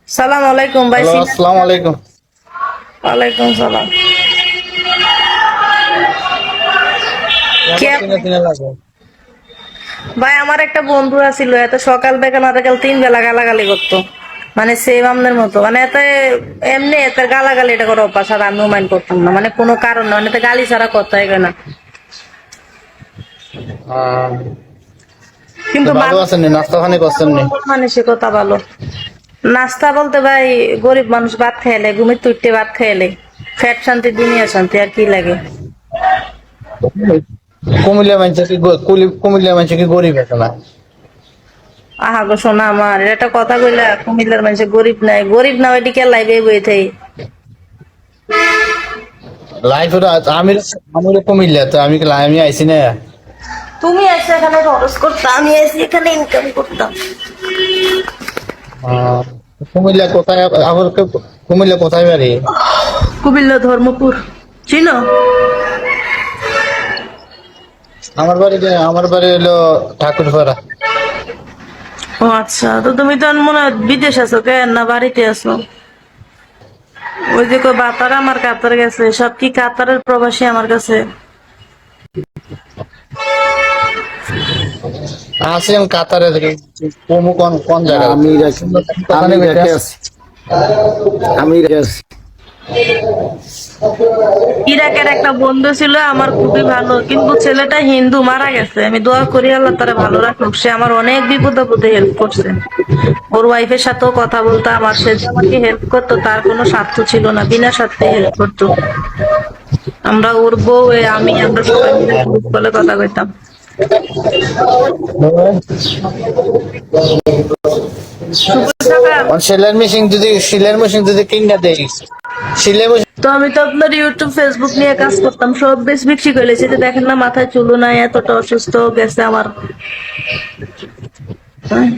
সালাম আলাইকুম ভাই। হ্যালো, আসসালামু আলাইকুম। ওয়ালাইকুম সালাম। কে আমার চিনে আপনি? চিনে লাগে। ভাই আমার একটা বন্ধু আছিল, এত সকাল থেকে না বিকাল 3 বেলা গালাগালি করতো। মানে সেম আমনের মতো, মানে এত এমনি এত গালাগালি এটা করে অভ্যাস, আর আমিও মাইন্ড করতাম না, মানে কোনো কারণ না, মানে এত গালি ছাড়া কথাই কয় না। আহ, তো কিন্তু ভালো মানুষ আছেন নি? নাস্তা পানি করছেন নি? মানসিকতা ভালো। নাস্তা বলতে ভাই, গরিব মানুষ ভাত খাইলে, ঘুমের তুইতে ভাত খাইলে ফ্যাট শান্তি দুনিয়া শান্তি, আর কি লাগে। কুমিল্লা মানুষ কি গরিব আছে না? আহা গো শোনা আমার, এটা একটা কথা কইলা, কুমিল্লার মানুষ গরিব নাই, গরিব না ওইদিকে লাইবে বই থাই। লাইফ আমি আমি কুমিল্লা, তো আমি আইছি না। তুমি এসে এখানে খরচ করতাম, আমি এসে এখানে ইনকাম করতাম। আহ, কুমিল্লা কোথায়? আমার কুমিল্লা কোথায় বাড়ি? কুমিল্লা ধর্মপুর, চিনো? আমার বাড়ি হলো ঠাকুরপাড়া। ও আচ্ছা, তো তুমি তো মনে হয় বিদেশ আছো, কেন না বাড়িতে আছো? ওই যে কই বাতার আমার কাতার গেছে, সব কি কাতারের প্রবাসী আমার কাছে? আছি আমি কাতারে থেকে। কোন কোন না, জায়গা? আমি কোথায় রেখে আছি। আমি রেখে আছি। ইরাকের একটা বন্ধু ছিল আমার, খুবই ভালো, কিন্তু ছেলেটা হিন্দু, মারা গেছে। আমি দোয়া করি আল্লাহ তারা ভালো রাখুক, সে আমার অনেক বিপদ আপদে হেল্প করছে। ওর ওয়াইফের সাথেও কথা বলতো আমার, সে যে আমাকে হেল্প করতো তার কোনো স্বার্থ ছিল না, বিনা স্বার্থে হেল্প করতো। আমরা ওর বউ আমরা সবাই মিলে গ্রুপ কলে কথা কইতাম। শুভ সকাল। সেলের মেশিন যদি কিনা দেই, সেলাই মেশিন। তো আমি তো আপনার ইউটিউব ফেসবুক নিয়ে কাজ করতাম, সব বেশ বিক্রি করে লেছি, যে দেখেন না মাথায় চুলো নাই, এতটা অসুস্থ গেছে আমার। হ্যাঁ।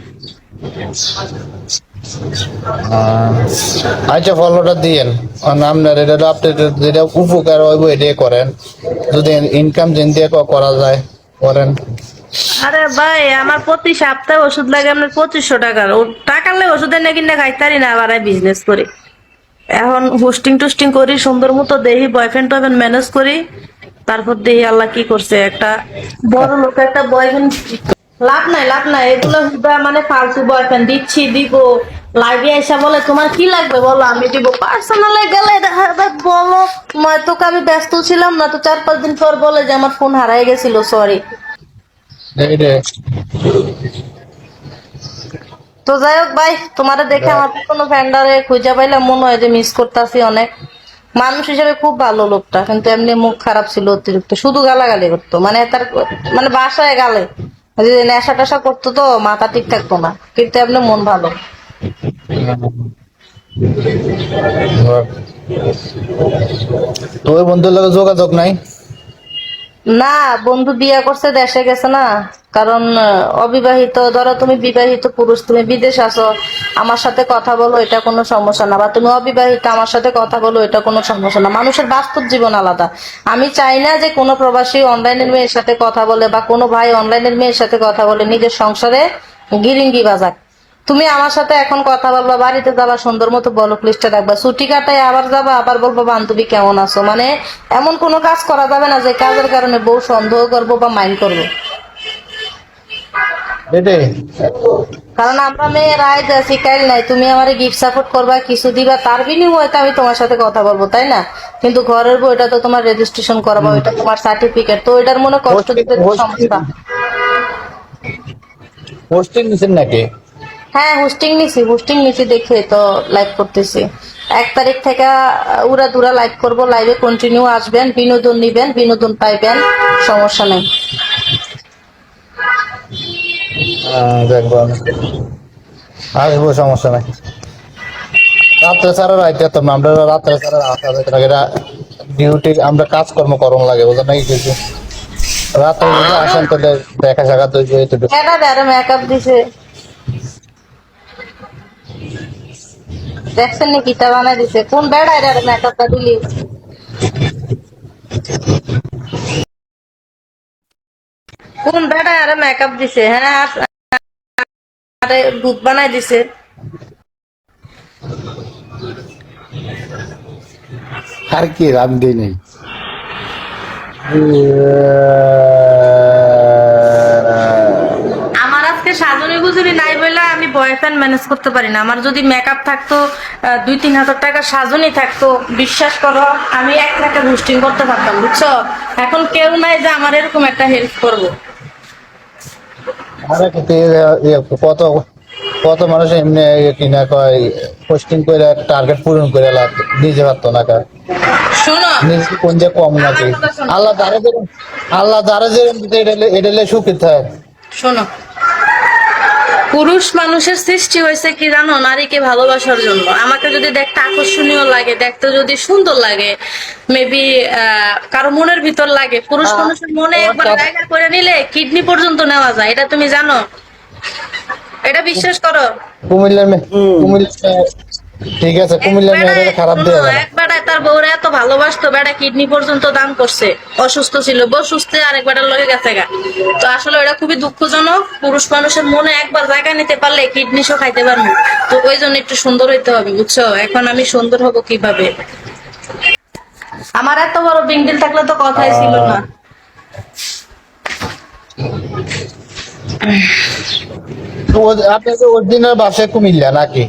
আচ্ছা, ফলোটা দিয়েন। আর আপনার এটা আপনি যেটা উপকার হইব এটাই করেন। যদি ইনকাম যেন দিয়ে করা যায় করেন। আরে ভাই, আমার প্রতি সপ্তাহে ওষুধ লাগে আপনার 2500 টাকার, ও টাকার লেগে ওষুধ এনে কিনে খাইতারি না, আবার বিজনেস করি। এখন হোস্টিং টোস্টিং করি সুন্দর মতো, দেখি বয়ফ্রেন্ড টয়ফ্রেন্ড ম্যানেজ করি। তারপর দেখি আল্লাহ কি করছে, একটা বড় লোক একটা বয়ফ্রেন্ড। লাভ নাই লাভ নাই, এগুলো হুদা মানে ফালতু বয়ফ্রেন্ড দিচ্ছি দিব। লাইভে এসে বলে তোমার কি লাগবে বলো, আমি দিব। পার্সোনালে গেলে দেখা যায় বলো, তোকে আমি ব্যস্ত ছিলাম না তো, 4-5 দিন পর বলে যে আমার ফোন হারাই গেছিল, সরি। এইটা তো যাই হোক ভাই, তোমারে দেখে আমার কোনো ফ্রেন্ডারে খুঁজে পাইলে মনে হয় যে মিস করতেছি অনেক। মানুষ হিসেবে খুব ভালো লোকটা, কিন্তু এমনি মুখ খারাপ ছিল অতিরিক্ত, শুধু গালাগালি করতো, মানে তার মানে বাসায় গালে। যে নেশা টেশা করতো তো মাথা ঠিক থাকতো না, কিন্তু এমনি মন ভালো। তো ওই বন্ধুর লগে যোগাযোগ নাই? না, বন্ধু বিয়ে করছে, দেশে গেছে না। কারণ অবিবাহিত, ধরো তুমি বিবাহিত পুরুষ, তুমি বিদেশ আছো, আমার সাথে কথা বলো, এটা কোনো সমস্যা না। বা তুমি অবিবাহিত, আমার সাথে কথা বলো, এটা কোনো সমস্যা না। মানুষের বাস্তব জীবন আলাদা। আমি চাই না যে কোনো প্রবাসী অনলাইনের মেয়ের সাথে কথা বলে, বা কোনো ভাই অনলাইনের মেয়ের সাথে কথা বলে নিজের সংসারে গিরিঙ্গি বাজাক। তুমি আমার সাথে এখন কথা বলবা, বাড়িতে যাবা, সুন্দর মতো বলক লিস্টে রাখবা, ছুটি কাটায় আবার যাবা, আবার বলবো বান্ধবী কেমন আছো। মানে এমন কোনো কাজ করা যাবে না যে কাজের কারণে বউ সন্দেহ করবো বা মাইন্ড করবো। এটাই। কারণ আমরা মেয়ের আয় যা শিকাইল নাই, তুমি আমার গিফট সাপোর্ট করবা, কিছু দিবা, তার বিনিময়ে তো আমি তোমার সাথে কথা বলবো, তাই না? কিন্তু ঘরের বউ, এটা তো তোমার রেজিস্ট্রেশন করাবো, ওইটা তোমার সার্টিফিকেট, তো ওইটার মনে কষ্ট হোস্টিং দিতে তো হোস্টিং সমস্যা। হোস্টিং নিছেন নাকি? হ্যাঁ, হোস্টিং নিছি দেখে তো লাইভ করতেছি। 1 তারিখ থেকে উড়া দুরা লাইভ করবো, লাইভে কন্টিনিউ আসবেন, বিনোদন নিবেন, বিনোদন পাইবেন, সমস্যা নেই। দেখবো আমি। আসবো, সমস্যা নাই। রাত্রে ছাড়া রাইতে তো না, আমরা রাত্রে ছাড়া ডিউটি, আমরা কাজকর্ম করম লাগে, বুঝলেন নাকি কিছু। রাত্রে যদি আসেন তাহলে দেখা সাক্ষাৎ হইবে এতটুকু। এটা আরো মেকআপ দিছে, দেখছেন নাকি? তা বানাই দিছে কোন বেড়ায় আরো মেকআপটা দিলি? কোন বেড়ায় আরো মেকআপ দিছে? হ্যাঁ, আরে দুধ বানাই দিছে। আর কি আমি দিই নাই। আমার আজকে সাজনি গুজরি নাই বলে আমি বয়ফ্রেন্ড ম্যানেজ করতে পারি না। আমার যদি মেকআপ থাকতো 2-3 হাজার টাকা সাজনি থাকতো, বিশ্বাস করো আমি 1 লাখ রুস্টিং করতে পারতাম, বুঝছো? এখন কেউ নাই যে আমার এরকম একটা হেল্প করবো। আরে কিন্তু কত কত মানুষ এমনি কিনা কয় পোস্টিং করে টার্গেট পূরণ করে নিজে পারতো না কার শোনো, নিজে কোন যে কম নাকি আমার কথা শোনো। আল্লাহ যারা যেরকম দিতে এটা সুখী থাকে। শোনো, পুরুষ মানুষের সৃষ্টি হয়েছে কি জানো, নারীকে ভালোবাসার জন্য। আমাকে যদি দেখতে আকর্ষণীয় লাগে, দেখতে যদি সুন্দর লাগে, মেবি কারো মনের ভিতর লাগে, পুরুষ মানুষের মনে একবার জায়গা করে নিলে কিডনি পর্যন্ত নেওয়া যায়। এটা তুমি জানো? এটা বিশ্বাস করো। কুমিল্লার ঠিক আছে, কুমিল্লার মেয়েদের খারাপ দিয়ে যাবে না। একবার তার বউরা এত ভালোবাসতো, বেটা কিডনি পর্যন্ত দান করছে। অসুস্থ ছিল, বউ সুস্থ আরেকবারের লগে গেছে গা। তো আসলে এটা খুবই দুঃখজনক। পুরুষ মানুষের মনে একবার জায়গা নিতে পারলে কিডনি শো খাইতে পারবো। তো ওই জন্য একটু সুন্দর হইতে হবে, বুঝছো? এখন আমি সুন্দর হব কিভাবে? আমার এত বড় বিংডিল থাকলে তো কথাই ছিল না। তো আপনি তো অরিজিনাল বাসায় কুমিল্লা নাকি?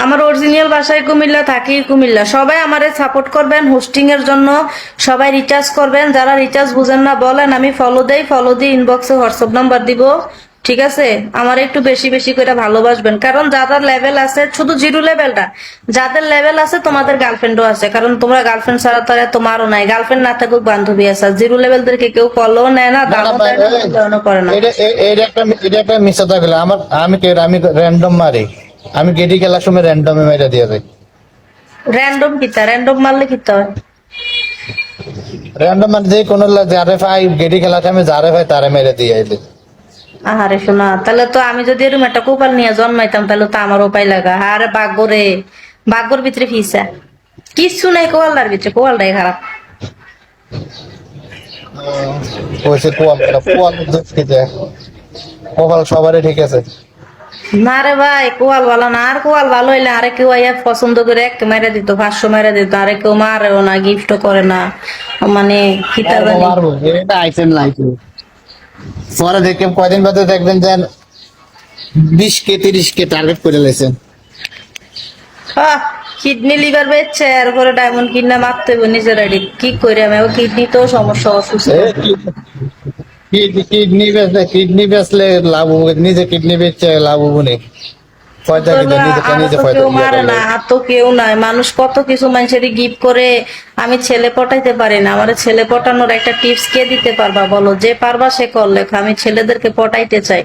আমার অরিজিনাল বাসায় কুমিল্লা, থাকি কুমিল্লা। সবাই আমারে সাপোর্ট করবেন হোস্টিং এর জন্য, সবাই রিচার্জ করবেন। যারা রিচার্জ বুঝেন না বলেন, আমি ফলো দিয়ে ইনবক্সে হোয়াটসঅ্যাপ নাম্বার দিব, ঠিক আছে? আমার একটু বেশি বেশি করে ভালোবাসবেন, কারণ যাদের লেভেল আছে, শুধু জিরো লেভেলটা, যাদের লেভেল আছে তোমাদের গার্লফ্রেন্ডও আছে, কারণ তোমরা গার্লফ্রেন্ড ছাড়া তো আর তোমারও নাই। গার্লফ্রেন্ড না থাকুক বান্ধবী আছে। জিরো লেভেলদেরকে কেউ ফলো নেয় না, দামও দেয় না, মূল্যায়নও করে না। এটা একটা মিশা থাকলে আমি র্যান্ডম মারি, আমি গেডি খেলার সময় র্যান্ডমে মেরে দিয়ে যাই। র্যান্ডম মারলে কিতা হয়? র্যান্ডম মানে যে কোনো যারে ভাই গেডি খেলার সময় যারে ভাই তারে মেরে দিয়ে আইলে। আহারে শোনা, তাহলে তো আমি যদি এরকম একটা কোপাল নিয়ে জন্মাইতাম তাহলে তো আমার উপায় লাগা। আরে বাগরে, বাগর ভিতরে ফিসা কিছু নাই, কোয়ালদার ভিতরে কোয়ালটাই খারাপ। ওইসে কোয়াল দুঃখিতে কোপাল সবারই ঠিক আছে। না রে ভাই, কোয়াল ভালো না। আর কোয়াল ভালো হইলে আরে কেউ আইয়া পছন্দ করে এক মেরে দিত, 500 মেরে দিত। আরে কেউ মারেও না, গিফটও করে না, মানে খিতা জানি। মারবো এটা আইটেম লাইকে পরে দেখে কয়দিন বাদে দেখবেন যে 20K 30K টার্গেট করে লেছেন। কিডনি লিভার বেচছে, এরপরে ডায়মন্ড কিডনি মারতে হবে নিজের আইডি। কি করে আমি কিডনি তো সমস্যা, অসুস্থ। কিডনি বেচলে লাভ হবে, নিজে কিডনি বেচে লাভ হবে না। পয়সা কিন্তু নিজে পয়সা কেউ দিয়ে মারে করলে। না, আর তো কেউ নাই। মানুষ কত কিছু মানুষেরই গিফট করে। আমি ছেলে পটাইতে পারি না, আমার ছেলে পটানোর একটা টিপস কে দিতে পারবা বলো? যে পারবা সে কর লেখা। আমি ছেলেদেরকে পটাইতে চাই।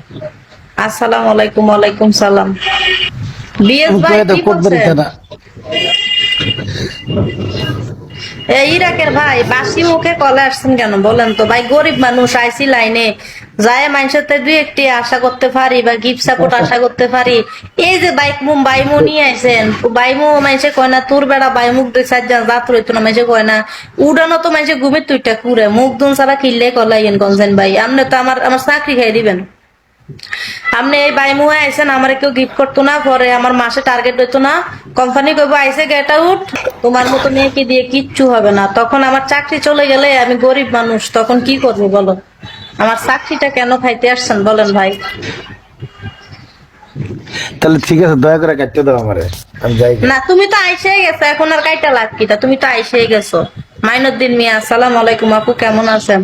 আসসালামু আলাইকুম। ওয়ালাইকুম সালাম। বিএস ভাই কি করছেন? এই ইরাকের ভাই বাসি মুখে কলে আসছেন কেন বলেন তো ভাই? গরিব মানুষ, আইসি লাইনে যায় মানুষের থেকে 2-1টি আশা করতে পারি, বা গিফট সাপোর্ট আশা করতে পারি। এই যে বাইমু নিয়ে আইছেন, বাইমু মানুষে কয় না তোর বেড়া বাইমুখ 2-4 জাত রইতো না, মানুষে কয় না উড়ানো তো মানুষে ঘুমের তুইটা কুড়ে মুখ দুন ছাড়া কিনলে কলাইয়েন গঞ্জেন ভাই। আপনি তো আমার চাকরি খাই দিবেন। আপনি এই বাইমু আইছেন, আমার কেউ গিফট করতো না, পরে আমার মাসে টার্গেট হইতো না, কোম্পানি কইবো আইসে গেট আউট, তোমার মতো মেয়েকে দিয়ে কিচ্ছু হবে না। তখন আমার চাকরি চলে গেলে, আমি গরিব মানুষ, তখন কি করবো বলো? আমার চাকরিটা কেন খাইতে আসছেন বলেন ভাই? তাহলে ঠিক আছে, দয়া করে কাটতে দাও আমারে, আমি যাই। না, তুমি তো আইসেই গেছো, এখন আর কাইটা লাগ কিটা? তুমি তো আইসেই গেছো। মাইনুদ্দিন মিয়া, আসসালামু আলাইকুম। আপু কেমন আছেন?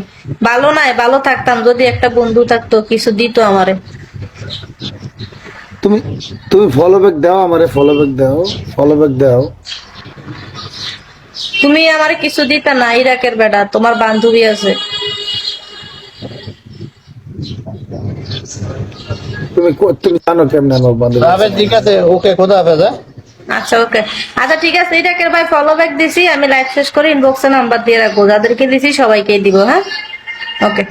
ভালো নাই, ভালো থাকতাম যদি একটা বন্ধু থাকতো, কিছু দিত আমারে। তুমি তুমি ফলো ব্যাক দাও আমারে, ফলো ব্যাক দাও। তুমি আমারে কিছু দিতা না, ইরাকের বেটা, তোমার বান্ধবী আছে। তুমি জানো কেমনে আমার বান্ধবী। ঠিক আছে, ওকে, খোদা হাফেজ। আচ্ছা ওকে, আচ্ছা ঠিক আছে। ইরাকের ভাই ফলো ব্যাক দিছি, আমি লাইভ শেষ করে ইনবক্সে নাম্বার দিয়ে রাখবো। যাদেরকে দিছি সবাইকে দিব, হ্যাঁ? ওকে।